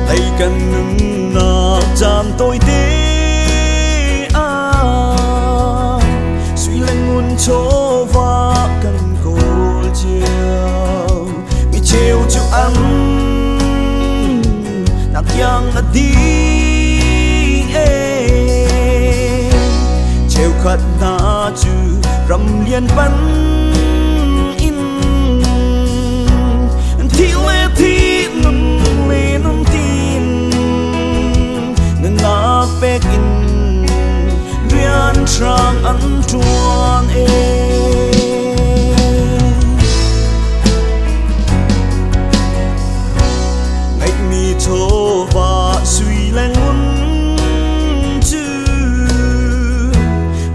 lấy cần nâng nạc chạm tôi tế suy lên nguồn chỗ và cần cô chiều bị chiều chịu ăn nạc yang là đi chiều khát na chư rầm liên bắn in thi lê thi nâng lê nâng tin nâng ngã bếc in riêng trang ăn chuan ngày mi thô và suy lên muốn chư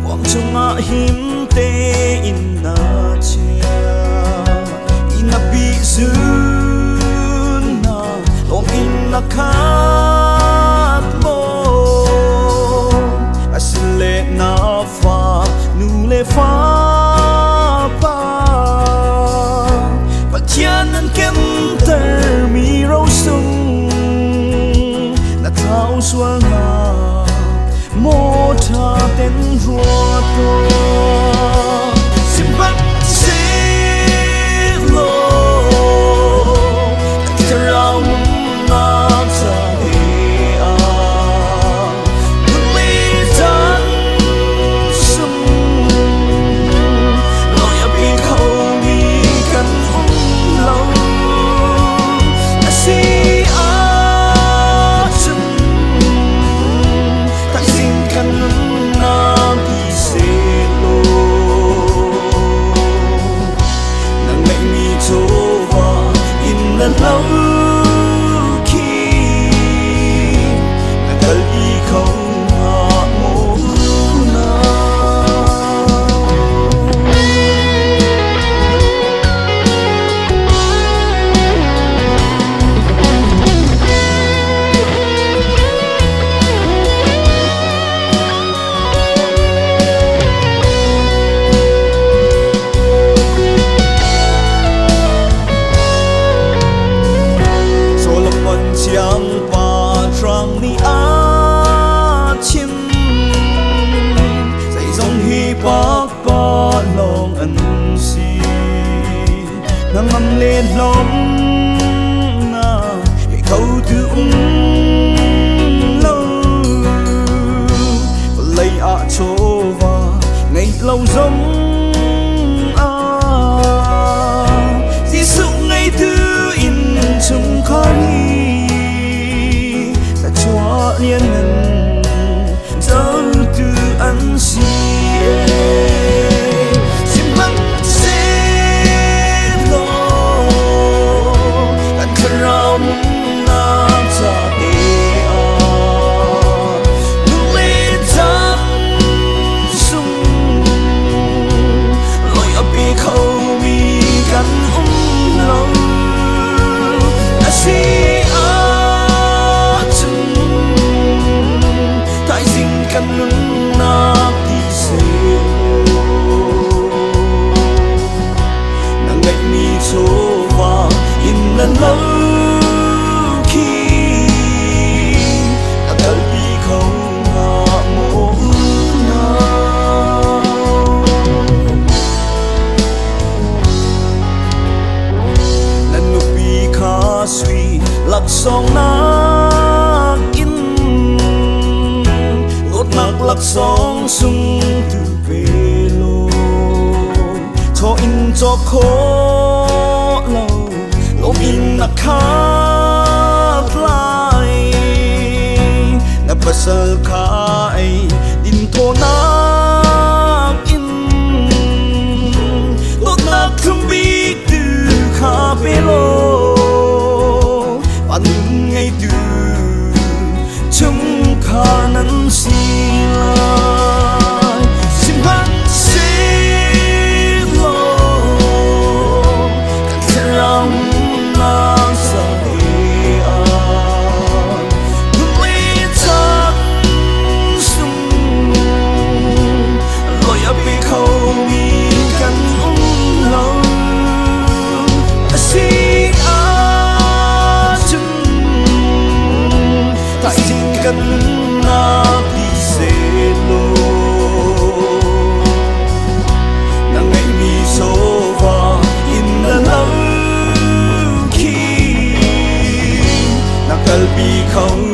quang trong ngã hiếm tê in na chia in na bị dư na lòng in na khát mô xin lệ na pha nu lệ pha pa và thiên nan kem ter mi râu sung na thao xuân na mô tha tên ruột to xin bắt xế lô cách ta rau na sa đi nâng ly tan sum loi ấp in khâu mi cần lâu si chum tại xin cần na đi xe lô nâng mẹ mi thô và in lần lâu khi nâng cần đi không hạ mô na chiang pa trang ni a chim dây dòng hi bác pa lòng ân si nang ngâm lên lòng na để câu từ lâu và lấy a chỗ và ngày lâu giống di sự ngày thứ in trong khói liên ngân dấu từ ăn si xin bắt xế lô gần thân rau mung na cha tê nâng lê tan sung loi ấp bị khâu mi gần lâu si cần nâng na đi xe nàng ngày mi thô và in lần lâu khi nàng cần đi không hạ mô na lần lúc bị khá suy lạc song na nạc lạc sóng sung từ về lô cho in cho khó lâu lộn in nạc khát lại nạc bà sơ khai in thô nạc in lộn nạc không biết từ khá về lô bạn ngay từ trong khả năng si lại xin bắt xế lô cách sẽ lòng na sa đi nâng ly tan kalbi không